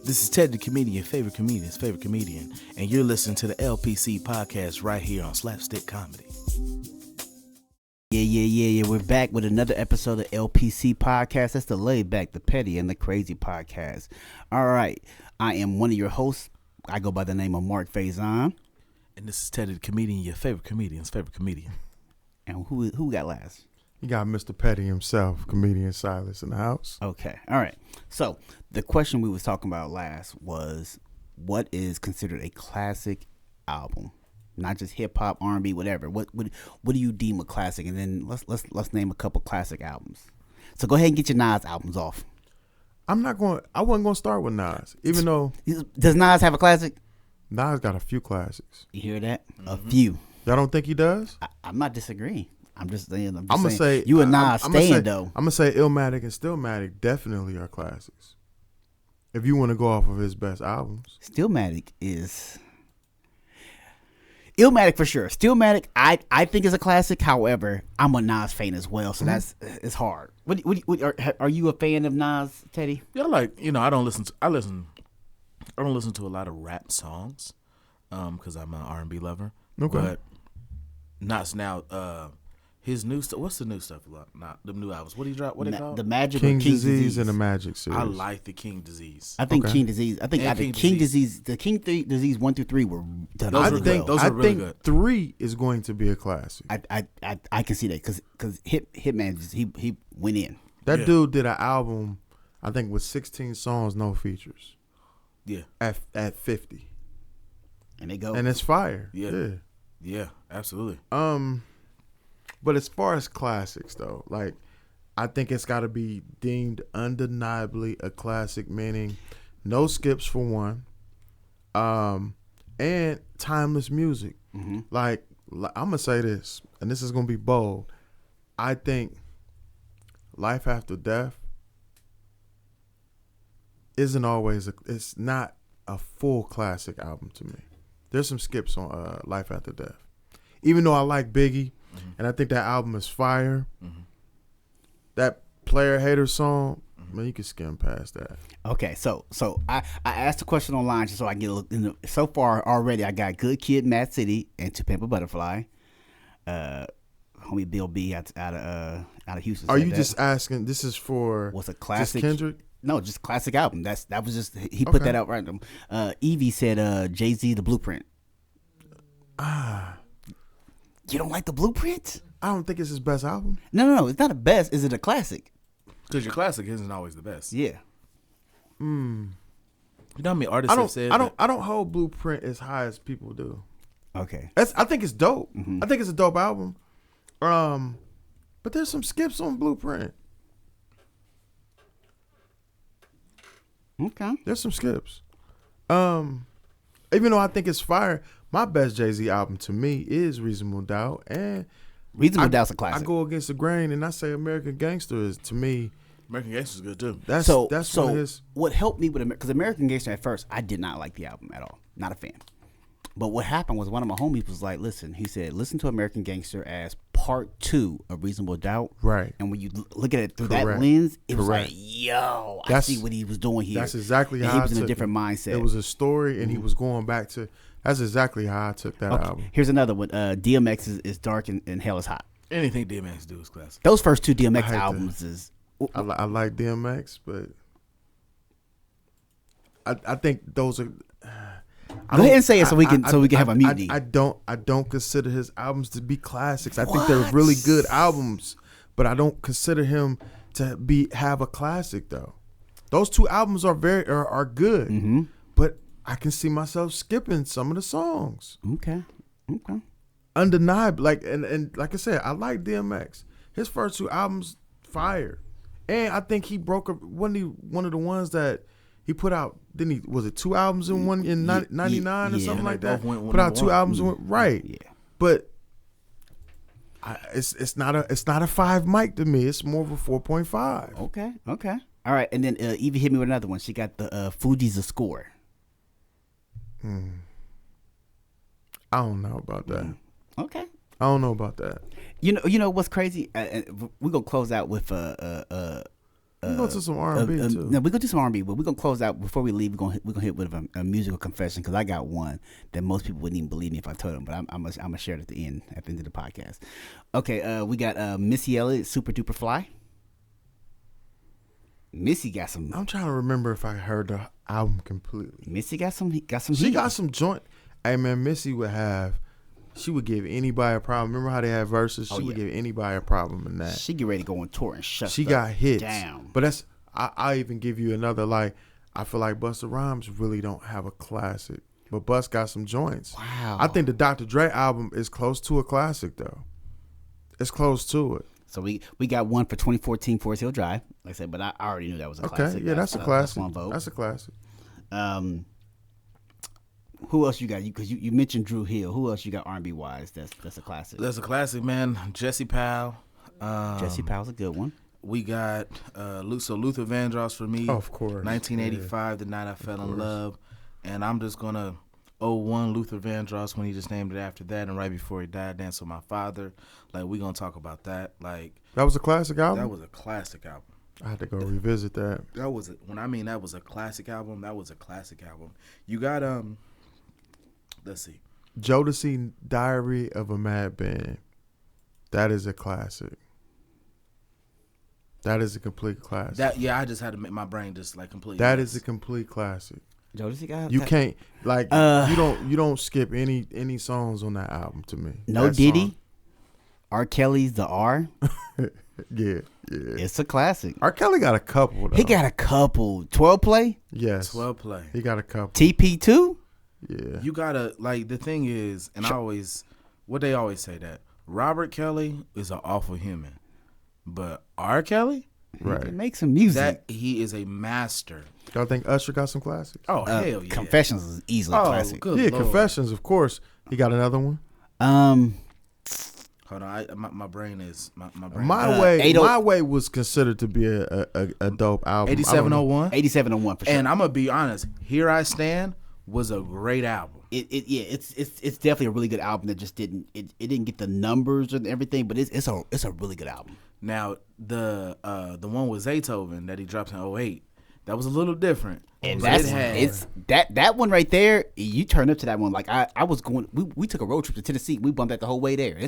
This is Ted the Comedian, favorite comedian's favorite comedian, and you're listening to the LPC podcast right here on Slapstick Comedy. Yeah. We're back with another episode of LPC podcast. That's the laid back, the petty, and the crazy podcast. All right. I am one of your hosts. I go by the name of Marc Fazon. And this is Ted the Comedian, your favorite comedian's favorite comedian. And who we got last? You got Mr. Petty himself, comedian Silas in the house. Okay. All right. So the question we was talking about last was, what is considered a classic album? Not just hip hop, R&B, whatever. What do you deem a classic? And then let's name a couple classic albums. So go ahead and get your Nas albums off. I wasn't going to start with Nas, even though. Does Nas have a classic? Nas got a few classics. You hear that? Mm-hmm. A few. Y'all don't think he does? I'm not disagreeing. I'm just saying. I'm gonna say you and Nas though. I'm gonna say Illmatic and Stillmatic definitely are classics. If you want to go off of his best albums, Illmatic for sure. Stillmatic, I think is a classic. However, I'm a Nas fan as well, so it's hard. Are you a fan of Nas, Teddy? Yeah, I don't listen to a lot of rap songs, because I'm an R&B lover. Okay. But Nas now, his new stuff. What's the new stuff? Not the new albums. What do you drop? What they call? The Magic King Disease and the Magic series. I like the King Disease. I think King Disease. I think King Disease. The King Disease 1 through 3 were done. Those are really good. 3 is going to be a classic. I can see that because Hitman he went in. That dude did an album, I think, with 16 songs, no features. Yeah. At 50. And they go. And it's fire. Yeah, absolutely. But as far as classics, though, I think it's got to be deemed undeniably a classic, meaning no skips for one, and timeless music. Mm-hmm. I'm going to say this, and this is going to be bold. I think Life After Death it's not a full classic album to me. There's some skips on Life After Death. Even though I like Biggie, and I think that album is fire, that Player Hater song, man, you can skim past that. Okay, so I asked the question online just so I can get a look. So far already, I got Good Kid, Mad City, and To Pimp a Butterfly. Homie Bill B out of Houston. Are you just asking? This is for what's a classic? Just Kendrick? No, just classic album. That was just he put that out random. Evie said Jay-Z The Blueprint. You don't like The Blueprint? I don't think it's his best album. No, it's not a best. Is it a classic? Because your classic isn't always the best. Yeah. You know how many artists have said I don't hold Blueprint as high as people do. Okay. I think it's dope. Mm-hmm. I think it's a dope album. But there's some skips on Blueprint. Okay. There's some skips. Even though I think it's fire, my best Jay-Z album to me is Reasonable Doubt, and Reasonable Doubt's a classic. I go against the grain and I say American Gangster is, to me, American Gangster's good too. That's one of his. What helped me with because American Gangster at first I did not like the album at all, not a fan. But what happened was one of my homies was like, listen to American Gangster as part 2 of Reasonable Doubt. Right. And when you look at it through that lens, it was like, I see what he was doing here. That's exactly how he was in a different mindset. It was a story, and he was going back to. That's exactly how I took that album. Here's another one. DMX is dark and hell is hot. Anything DMX do is classic. Those first 2 DMX albums is. I like DMX, but I think those are. Go ahead and say it so we can have a mutiny. I don't consider his albums to be classics. I think they're really good albums, but I don't consider him to have a classic though. Those 2 albums are good, but I can see myself skipping some of the songs. Okay. Undeniable, and like I said, I like DMX. His first 2 albums, fire, and I think he broke one of the ones that he put out. Didn't he? Was it 2 albums in 99 or something like that? Put out 2 albums, right? Yeah, but it's not a 5 mic to me. It's more of a 4.5. Okay. All right, and then Evie hit me with another one. She got the Fuji's a score. I don't know about that. Okay. I don't know about that. You know what's crazy? We're gonna close out with We go to some R&B too. No, we gonna do some R&B, but we're gonna close out before we leave. We're gonna hit with a musical confession because I got one that most people wouldn't even believe me if I told them, but I'm gonna share it at the end of the podcast. Okay, we got Missy Elliott, Super Duper Fly. Missy got some. I'm trying to remember if I heard the album completely. Missy got some. She heat. got some joint. Hey man, Missy she would give anybody a problem. Remember how they had verses? She would give anybody a problem in that. She get ready to go on tour and shut. She got hits down. But I even give you another, like, I feel like Busta Rhymes really don't have a classic, but Bust got some joints. Wow. I think the Dr. Dre album is close to a classic though. It's close to it. So we got one for 2014 Forest Hill Drive, like I said, but I already knew that was a classic. Okay, yeah, that's a classic. That's one vote. That's a classic. Who else you got? Because you mentioned Drew Hill. Who else you got R&B wise? That's a classic. That's a classic, man. Jesse Powell. Jesse Powell's a good one. We got Luther Vandross for me. Oh, of course. 1985, The Night I Fell in Love. And I'm just going to 01 Luther Vandross when he just named it after that. And right before he died, Dance with My Father. Like, we're going to talk about that. Like, that was a classic album? That was a classic album. I had to go revisit that. That was when I mean that was a classic album. That was a classic album. You got let's see, Jodeci, Diary of a Mad Band. That is a classic. That is a complete classic. I just had to make my brain just like completely. That is a complete classic. Jodeci got you can't like you don't skip any songs on that album to me. No that Diddy. Song. R. Kelly's The R. Yeah. It's a classic. R. Kelly got a couple, though. He got a couple. 12 Play? Yes. 12 Play. He got a couple. TP2? Yeah. You gotta, like, the thing is, and what they always say that, Robert Kelly is an awful human. But R. Kelly? Right. He makes some music. He is a master. Y'all think Usher got some classics? Oh, hell yeah. Confessions is easily a classic. Good yeah, Lord. Confessions, of course. He got another one. Hold on, my brain is my brain. My Way was considered to be a dope album. 8701. 8701 for sure. And I'm gonna be honest, Here I Stand was a great album. It's definitely a really good album that just didn't get the numbers and everything, but it's a really good album. Now the one with Zaytoven that he dropped in 08, that was a little different. And that one right there, you turn up to that one. Like I was going, we took a road trip to Tennessee. We bumped that the whole way there.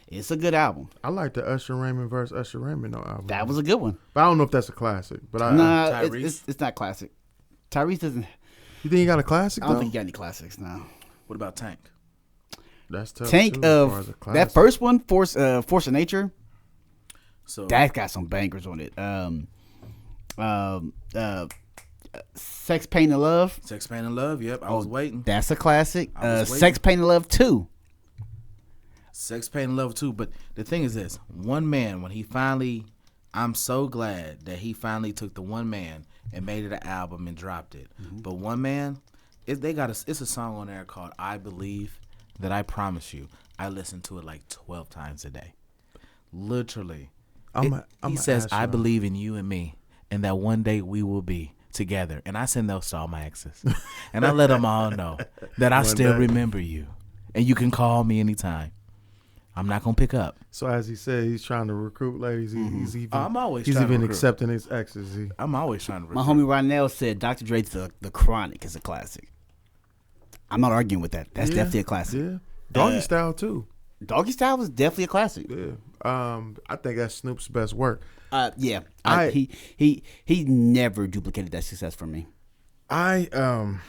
It's a good album. I like the Usher Raymond versus Usher Raymond album. That was a good one. But I don't know if that's a classic. But it's not classic. Tyrese doesn't. You think he got a classic? I don't think he got any classics now. What about Tank? That's tough. Tank of that first one, Force of Nature. So that got some bangers on it. Sex, Pain, and Love. Sex, Pain, and Love. Yep, I was waiting. That's a classic. Sex, Pain, and Love 2. Sex, Pain, and Love 2. But the thing is this: one man, when he finally, I'm so glad that he finally took the one man and made it an album and dropped it. Mm-hmm. But one man, it's a song on there called "I Believe," that I promise you, I listen to it like 12 times a day, literally. He says, "I believe in you and me, and that one day we will be together." And I send those to all my exes, and I let them all know that I still remember you, and you can call me anytime. I'm not gonna pick up. So as he said, he's trying to recruit ladies. He's he's even accepting his exes. I'm always trying to recruit. My homie Rynell said Dr. Dre's the Chronic is a classic. I'm not arguing with that. That's definitely a classic. Yeah, Doggy Style too. Doggy Style was definitely a classic. Yeah. I think that's Snoop's best work. Yeah. He never duplicated that success for me. I'm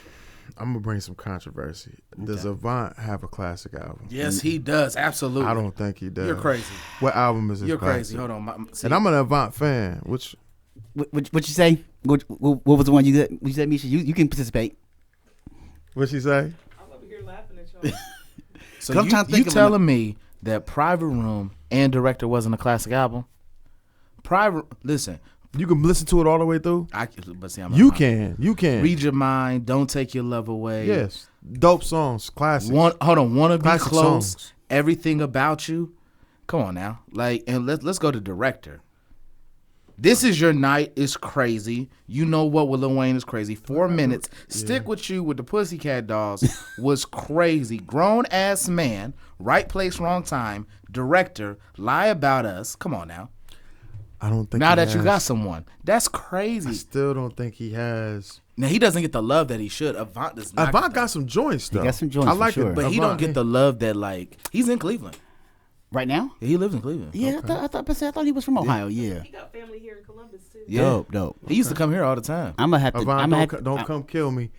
gonna bring some controversy. Okay. Does Avant have a classic album? Yes, he does. Absolutely. I don't think he does. You're crazy. What album is his You're classic? crazy. Hold on. And I'm an Avant fan. What you say? What was the one you said? You said, Misha? You can participate. What'd she say? I'm over here laughing at y'all. So you telling me that Private Room and Director wasn't a classic album? Listen. You can listen to it all the way through. You can. Read Your Mind. Don't Take Your Love Away. Yes, dope songs, classics. Wanna Be classic Close. Songs. Everything About You. Come on now, and let's go to Director. This Is Your Night is crazy. You Know What with Lil Wayne is crazy. 4 minutes. Stick With You with the Pussycat Dolls was crazy. Grown Ass Man. Right Place, Wrong Time. Director. Lie About Us. Come on now. I don't think Now he that you has. got someone, that's I crazy. still don't think he has. Now he doesn't get the love that he should. Avant does not. Avant get got some joints though. got some joints I for like sure. it, but he don't get the love that like he's in Cleveland. Right now? He lives in Cleveland. Yeah, I thought he was from Ohio. Yeah. He got family here in Columbus too. Yeah. Dope. He used to come here all the time. I'm gonna have to. Avant, don't come kill me,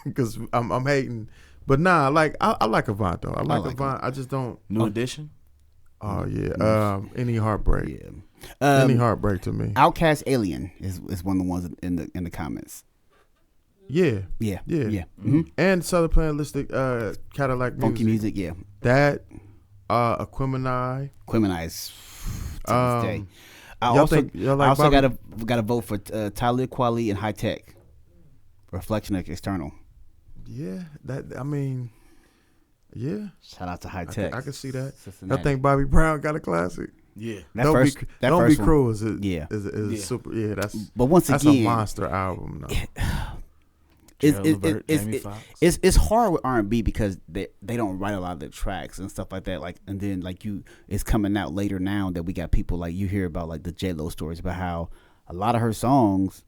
because I'm hating. But nah, I like Avant though. I like Avant. I just don't. New edition. Oh yeah. Any heartbreak. Yeah. Any heartbreak to me. Outcast Alien is one of the ones in the comments. Yeah. Yeah. Yeah. Yeah. Mm-hmm. And Southern Playalistic Cadillac Funky music. music. Yeah. That Aquemini. Quiminize. To this day. I y'all like also Bobby? gotta vote for Talib Kweli and High Tech. Reflection of External. Yeah. I mean. Yeah. Shout out to High I Tech. can see that. Cincinnati. I think Bobby Brown got a classic. Yeah. Don't be one. cruel. Is Yeah. a super. Yeah. But once that's again, a monster album. Though. It's hard with R&B because they don't write a lot of the tracks and stuff like that. Like, and then like it's coming out later now that we got people like you hear about like the J-Lo stories about how a lot of her songs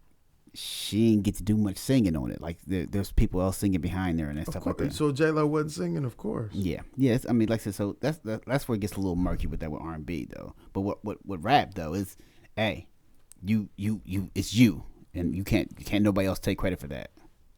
she didn't get to do much singing on it. Like there's people else singing behind there and stuff like that. So J-Lo wasn't singing, of course. Yeah. I mean, like I said, so that's where it gets a little murky with that with R&B though. But what rap though is, hey, you it's you, and you can't nobody else take credit for that.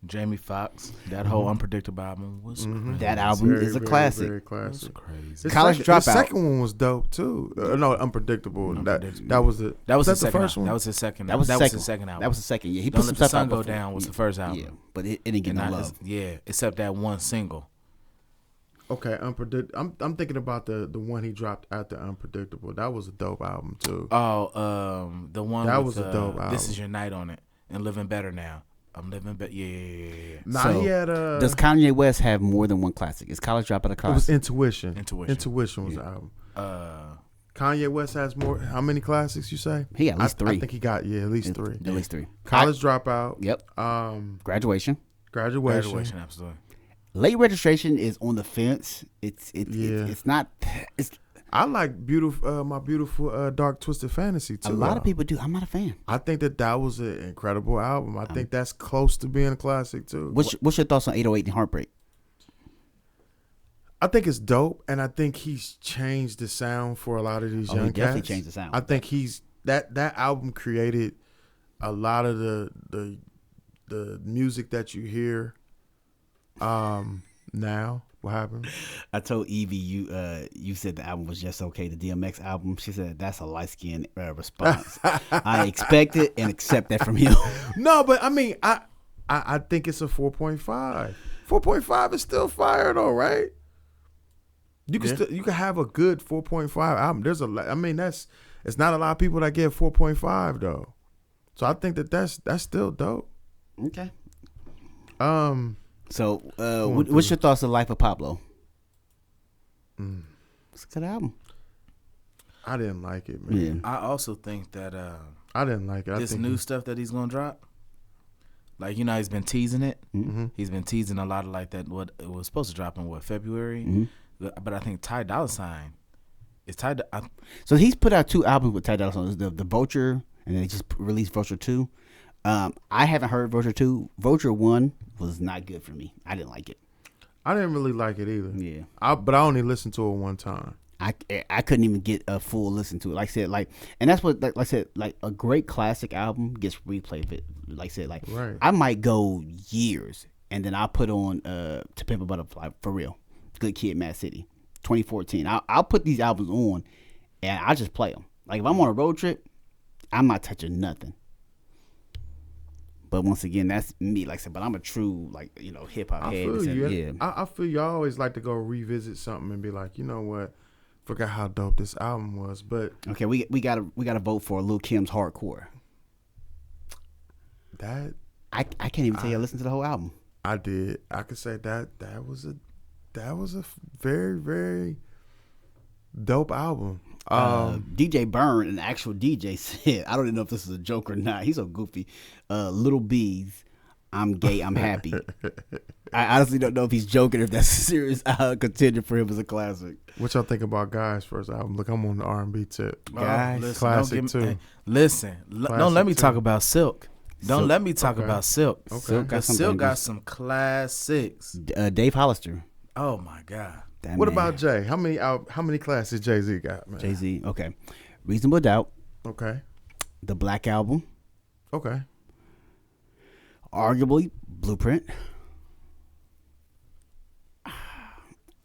Jamie Foxx, that whole Unpredictable album was crazy. That album is a classic. Very classic. Crazy. College The Dropout. second one was dope too. No, Unpredictable. That was the That was the his second first album. one. That was his second. That was his second. second album. That was the second. Yeah, he Don't put some Let the stuff Sun out Go before. Down was the first album. Yeah, but it didn't get And no not- love. yeah, except that one single. Okay, Unpredictable. I'm thinking about the one he dropped after Unpredictable. That was a dope album too. Oh, the one That with, was a dope album. This Is Your Night on it, and Living Better Now. I'm living better. Yeah. Nah, So, he had Does Kanye West have more than one classic? Is College Dropout a it was classic? Intuition. Intuition. Was the album. Uh, Kanye West has more. How many classics you say? He got at least three. I think he got at least three. At least three. College Dropout. Yep. Graduation. Graduation, absolutely. Late Registration is on the fence. It's not. It's I like beautiful. My beautiful dark twisted fantasy too. a lot of people do. I'm not a fan. I think that was an incredible album. I think that's close to being a classic too. What's your thoughts on 808 and Heartbreak? I think it's dope, and I think he's changed the sound for a lot of these young He definitely cats. changed the sound. I think he's that album created a lot of the music that you hear. Now what happened? I told Evie you said the album was just okay. The DMX album. She said that's a light skinned response. I expect it and accept that from you. No, but I mean, I think it's a 4.5. 4.5 is still fire though, right? You can you can have a good 4.5 album. There's it's not a lot of people that get 4.5 though. So I think that's still dope. Okay. So, on what's through. your thoughts on Life of Pablo? It's a good album. I didn't like it, man. I also think that I didn't like it. I this think new stuff that he's gonna drop, like he's been teasing it. Mm-hmm. He's been teasing a lot of like that. What it was supposed to drop in February, but I think Ty Dolla $ign is Ty. So he's put out two albums with Ty Dolla $ign. The Vulture, and then he just released Vulture 2. I haven't heard Vulture 2. Vulture 1 was not good for me. I didn't like it. I didn't really like it either. Yeah. But I only listened to it one time. I couldn't even get a full listen to it. Like I said, and that's what, like I said, like a great classic album gets replayed. Like I said, Right. I might go years, and then I'll put on To Pimp a Butterfly, for real. Good Kid, Mad City, 2014. I'll put these albums on, and I just play them. Like if I'm on a road trip, I'm not touching nothing. But once again, that's me. Like I said, but I'm a true hip hop I head. feel you. Yeah. I feel you. I always like to go revisit something and be like, you know what? Forgot how dope this album was. But Okay, we gotta vote for Lil Kim's Hardcore. that I can't even tell you I listened to the whole album. I did. I could say that was a very, very dope album. DJ Byrne, an actual DJ, said, I don't even know if this is a joke or not. He's so goofy. Little Bees, I'm gay, I'm happy. I honestly don't know if he's joking or if that's a serious contender for him as a classic. What y'all think about Guy's first album? Look, I'm on the R&B tip. Guys, listen, classic don't too. Hey, listen, Classic don't let me too. talk about Silk. Don't Silk. let me talk Okay. about Silk. Okay. Silk got Cause some Silk got bangers. some classics. Dave Hollister. Oh my God. That What man. about Jay? How many classics Jay-Z got, man? Jay-Z? Okay. Reasonable Doubt. Okay. The Black Album. Okay. Arguably Blueprint.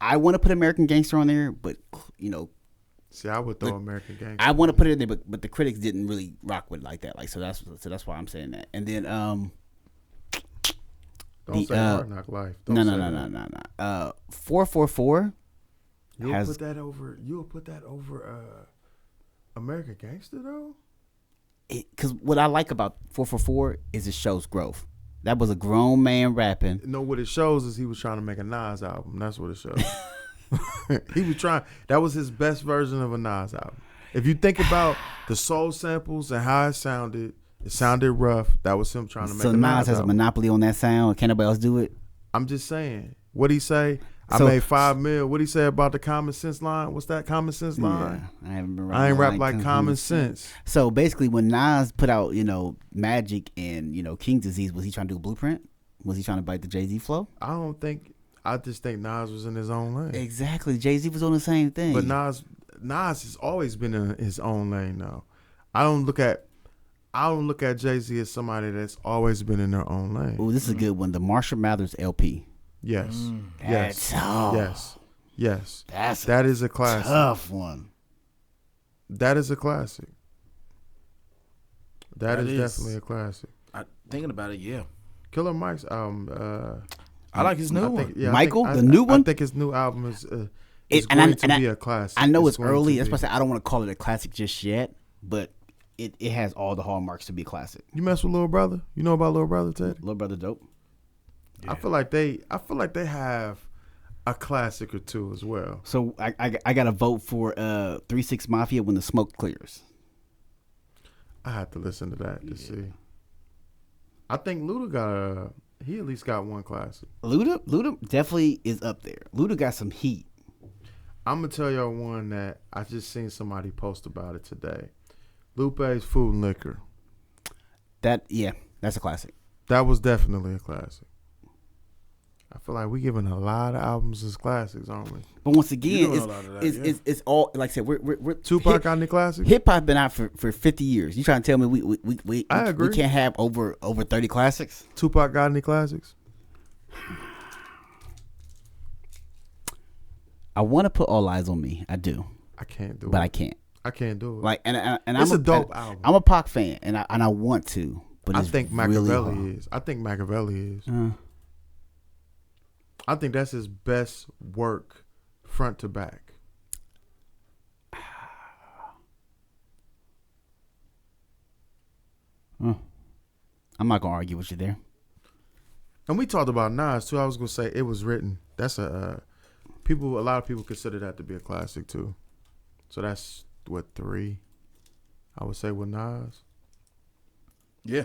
I want to put American Gangster on there, but you know, See, I would throw American Gangster. I want to put it in there, but the critics didn't really rock with it like that. Like so that's why I'm saying that. And then Don't the, say Hard Knock Life. Don't no, say no, no, that. no, no, no. 444 You'll has put that over American Gangster though? because what I like about 444 is it shows growth. That was a grown man rapping. No, what it shows is he was trying to make a Nas album. That's what it shows. He was trying. That was his best version of a Nas album. If you think about the soul samples and how it sounded rough. That was him trying to make So a Nas Nas has a album. monopoly on that sound. Can't nobody else do it. I'm just saying. What'd he say? So- I made $5 million. What'd he say about the common sense line? What's that common sense line? Yeah, I haven't been. I ain't rap rapping like common sense. So basically, when Nas put out, Magic and King Disease, was he trying to do a Blueprint? Was he trying to bite the Jay-Z flow? I just think Nas was in his own lane. Exactly. Jay-Z was on the same thing. But Nas has always been in his own lane though. I don't look at Jay-Z as somebody that's always been in their own lane. Oh, this is a good one. The Marshall Mathers LP. Yes. Yes. That's, Yes. That's That is a classic. tough one. That is a classic. That is is. definitely a classic. Thinking about it, yeah. Killer Mike's album. I like his new one. Michael, the new one? I think his new album is And going to be a classic. I know it's going to early. That's be. why I say I don't want to call it a classic just yet, but it has all the hallmarks to be a classic. You mess with Little Brother? You know about Little Brother, Teddy? Little Brother Dope. I feel like they have a classic or two as well. So I got to vote for 3-6 Mafia When the Smoke Clears. I have to listen to that to see. I think Luda he at least got one classic. Luda definitely is up there. Luda got some heat. I'm gonna tell y'all one that I just seen somebody post about it today. Lupe's Food and Liquor. That's a classic. That was definitely a classic. I feel like we giving a lot of albums as classics, aren't we? But once again, doing a lot of that, it's all like I said. We're Tupac got any classics? Hip hop been out for 50 years. You trying to tell me we I agree. we can't have over 30 classics? Tupac got any classics? I want to put All Eyes on Me. I do, I can't do it. but I can't. I can't do it. Like and It's I'm a dope album. I'm a Pac fan, and I want to, but I it's think really Machiavelli hard. is. I think Machiavelli is. Uh, I think that's his best work, front to back. I'm not gonna argue with you there. And we talked about Nas too. I was gonna say it was written. That's a lot of people consider that to be a classic too. So that's what 3. I would say with Nas. Yeah.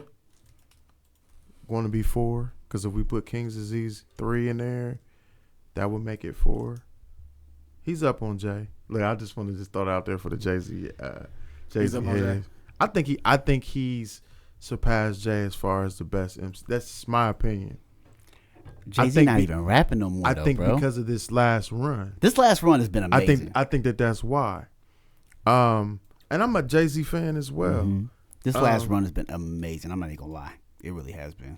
Going to be 4 because if we put King's Disease 3 in there, that would make it 4. He's up on Jay. Look, I just want to throw it out there for the Jay-Z. He's up on Jay. heads. I think he's surpassed Jay as far as the best MC. That's my opinion. Jay-Z think not be- even rapping no more. I though, think bro. because of this last run. This last run has been amazing. I think that's why. And I'm a Jay-Z fan as well. Mhm. This last run has been amazing. I'm not even gonna lie. It really has been.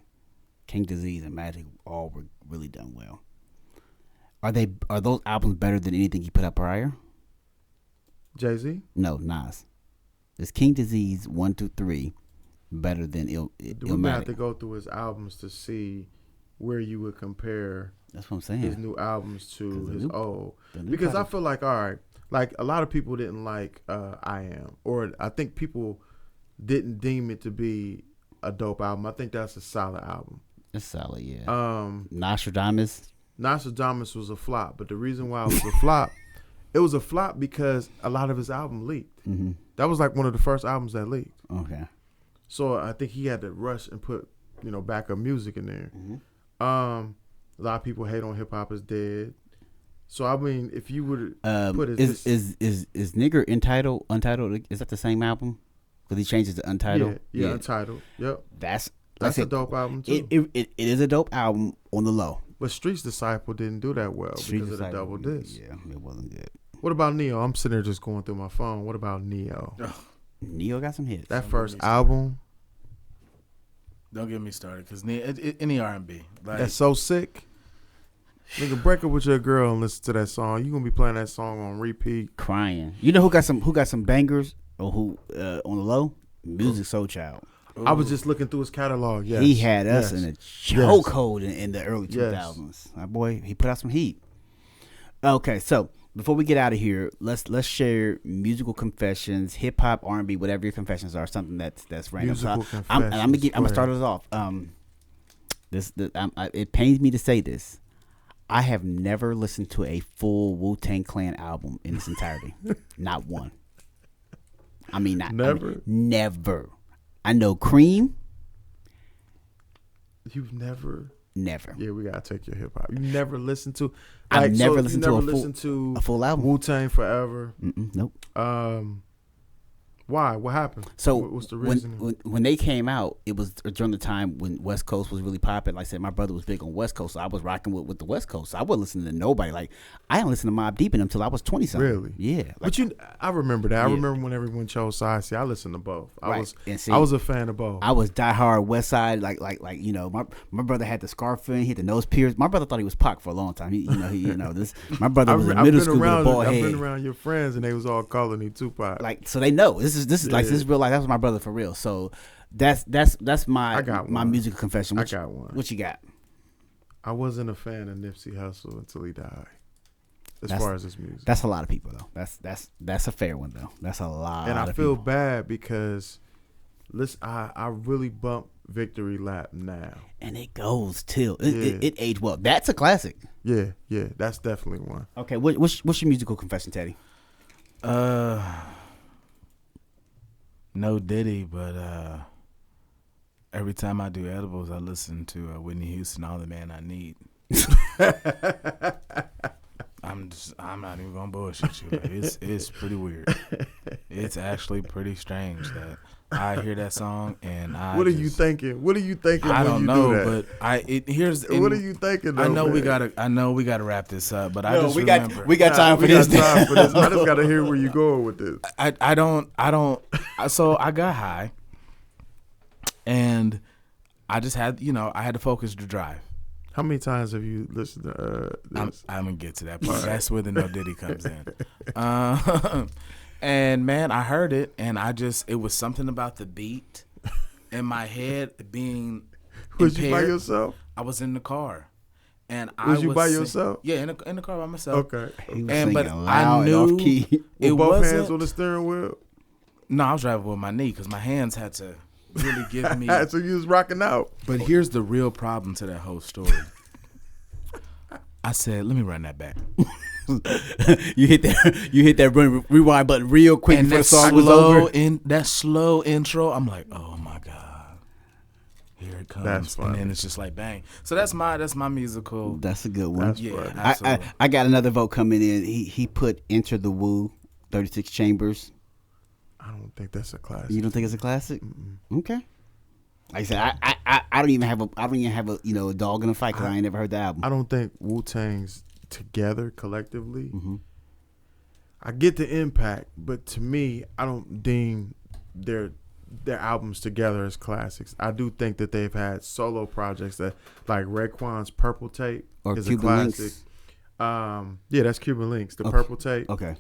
King Disease and Magic all were really done well. Are those albums better than anything he put out prior? Jay-Z? No, Nas. Is King Disease 1, 2, 3 better than We might have to Illmatic? go through his albums to see where you would compare That's what I'm his saying. new albums to 'Cause the his new- old. the new Because I project- feel like, all right, like a lot of people didn't like I Am. Or I think people didn't deem it to be a dope album. I think that's a solid album. It's solid, yeah. Nostradamus was a flop. But the reason why it was a flop because a lot of his album leaked. Mm-hmm. That was like one of the first albums that leaked. Okay. So I think he had to rush and put backup music in there. Mm-hmm. A lot of people hate on hip hop is dead. So I mean, if you would put it, is Nigger Untitled? Is that the same album? Because he changed it to Untitled. Yeah, Untitled. Yep, that's a dope album too. It is a dope album on the low. But Street's Disciple didn't do that well because of the double disc. Yeah, it wasn't good. What about Neo? I'm sitting there just going through my phone. What about Neo? Neo got some hits. That first album. Don't get me started, because any R&B. That's so sick. Nigga, break up with your girl and listen to that song. You gonna be playing that song on repeat, crying. You know who got some bangers or who on the low? Music Soul Child. Ooh. I was just looking through his catalog. Yes, he had us in a chokehold in the early 2000s. My boy, he put out some heat. Okay, so before we get out of here, let's share musical confessions, hip hop, R&B, whatever your confessions are, something that's random. Musical so confessions. I'm gonna start us off. It pains me to say this. I have never listened to a full Wu-Tang Clan album in its entirety. Not one. Never? Never. I know Cream. You've never? Never. Yeah, we gotta take your hip hop. You never listened to? I've never listened to a full album. Wu-Tang Forever. Nope. Why? What happened? So what's the reason? When they came out, it was during the time when West Coast was really popping. Like I said, my brother was big on West Coast, so I was rocking with the West Coast. So I wasn't listening to nobody. Like I didn't listen to Mobb Deep in until I was 20-something. Really? Yeah. But I remember that. Yeah. I remember when everyone chose sides. See, I listened to both. I was a fan of both. I was diehard West Side. Like my brother had the scarf in, he had the nose pierced. My brother thought he was Pac for a long time. My brother was in middle school with a bald head. I've been around your friends and they was all calling me Tupac. Like so they know this is real life. That was my brother for real. So that's my musical confession. I got one. What you got? I wasn't a fan of Nipsey Hussle until he died. As far as his music, that's a lot of people though. That's a fair one though. That's a lot. And I feel bad because, listen, I really bump Victory Lap now, and it goes till it aged well. That's a classic. Yeah, that's definitely one. Okay, what's your musical confession, Teddy? No Diddy, but every time I do edibles, I listen to Whitney Houston, All the Man I Need. I'm not even gonna bullshit you. Like, it's pretty weird. It's actually pretty strange that I hear that song and What are you thinking? What are you thinking? I don't know, do but what are you thinking? Though, I know man? we gotta wrap this up, but we got time for this. I just gotta hear where you going with this. I don't. So I got high, and I just had I had to focus to drive. How many times have you listened to this? I'm gonna get to that part. That's where the No Diddy comes in. And man, I heard it, and it was something about the beat in my head being. Was impaired. you by yourself? I was in the car, and was you by yourself? Yeah, in the car by myself. Okay. But I knew it both hands on the steering wheel. No, I was driving with my knee because my hands had to really give me. So you was rocking out. But here's the real problem to that whole story. I said, let me run that back. you hit that rewind button real quick and before the song was over. That slow intro, I'm like, oh my God, here it comes. That's funny. And then it's just like bang. So that's my musical. That's a good one. Yeah, I got another vote coming in. He put Enter the Woo, 36 Chambers. I don't think that's a classic. You don't think it's a classic? Mm-mm. Okay. Like I said, I don't even have a a dog in a fight because I ain't never heard the album. I don't think Wu-Tang's together collectively. Mm-hmm. I get the impact, but to me, I don't deem their albums together as classics. I do think that they've had solo projects that, like Raekwon's Purple Tape or is Cuban a classic. Links. Yeah, that's Cuban Links. The Purple Tape. Okay.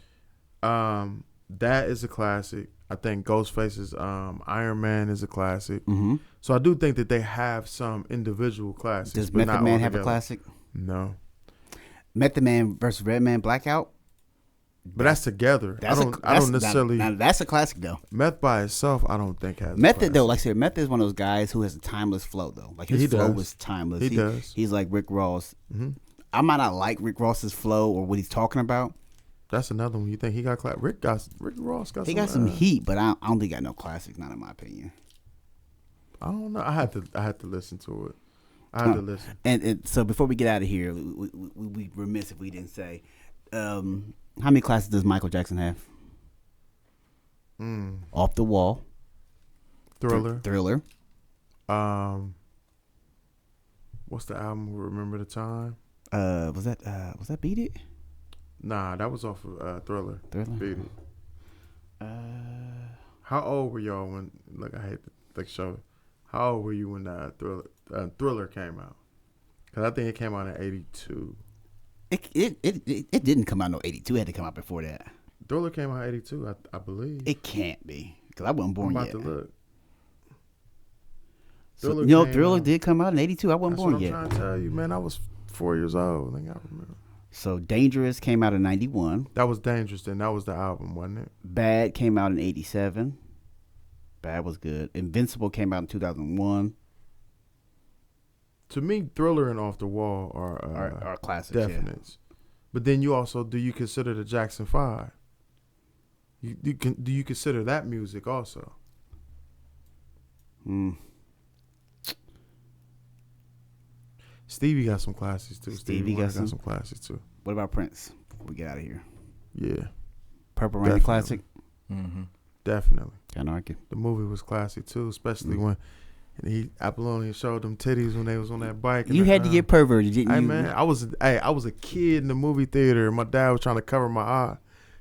That is a classic. I think Ghostface's Iron Man is a classic. Mm-hmm. So I do think that they have some individual classics. Does but Method Man have a classic? No. Method Man versus Redman Blackout? But that's together. I don't necessarily. Now that's a classic though. Meth by itself, I don't think has. Method though, like I said, Method is one of those guys who has a timeless flow though. Like his flow was timeless. He does. He's like Rick Ross. Mm-hmm. I might not like Rick Ross's flow or what he's talking about. That's another one. You think he got Rick Ross got. He got some heat, but I don't think he got no classics. Not in my opinion. I don't know. I had to listen to it. I had to listen. And so before we get out of here, we remiss if we didn't say, how many classes does Michael Jackson have? Off the Wall. Thriller. Thriller. What's the album? Remember the Time? Was that Beat It? Nah, that was off of Thriller. Thriller. Beat It. How old were y'all when? Look, I hate to show it. How old were you when Thriller came out? Because I think it came out in '82. It didn't come out in 82. It had to come out before that. Thriller came out in '82, I believe. It can't be because I wasn't born I'm yet. about to look. Thriller did come out in '82. I wasn't born yet. That's what I'm trying to tell you, man. I was 4 years old. I think I remember. So Dangerous came out in '91. That was Dangerous. Then that was the album, wasn't it? Bad came out in '87. Bad was good. Invincible came out in 2001. To me, Thriller and Off the Wall are classics. Definites. Yeah. But then you also, do you consider the Jackson 5? Do you consider that music also? Stevie got some classics too. Stevie got some classics too. What about Prince? Before we get out of here. Yeah. Purple Rain classic. Mm-hmm. Definitely. Can't argue. The movie was classic too, especially when Apollonia showed them titties when they was on that bike. You had to get perverted, didn't you? Hey man, I was a kid in the movie theater, and my dad was trying to cover my eye.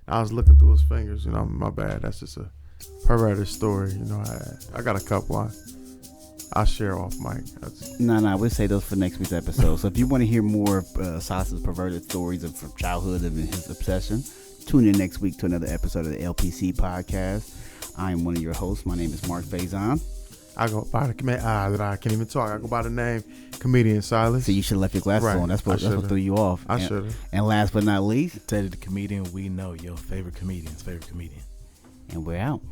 I was looking through his fingers. You know, my bad. That's just a perverted story. You know, I got a couple. I'll share off mic. No, we'll say those for next week's episode. So if you want to hear more of Silas's perverted stories from childhood and his obsession, tune in next week to another episode of the LPC podcast. I am one of your hosts. My name is Marc Fazon. I go by I can't even talk. I go by the name Comedian Silas. So you should have left your glasses on. That's what threw you off. I should have. And last but not least, Teddy the comedian. We know your favorite comedian's favorite comedian. And we're out.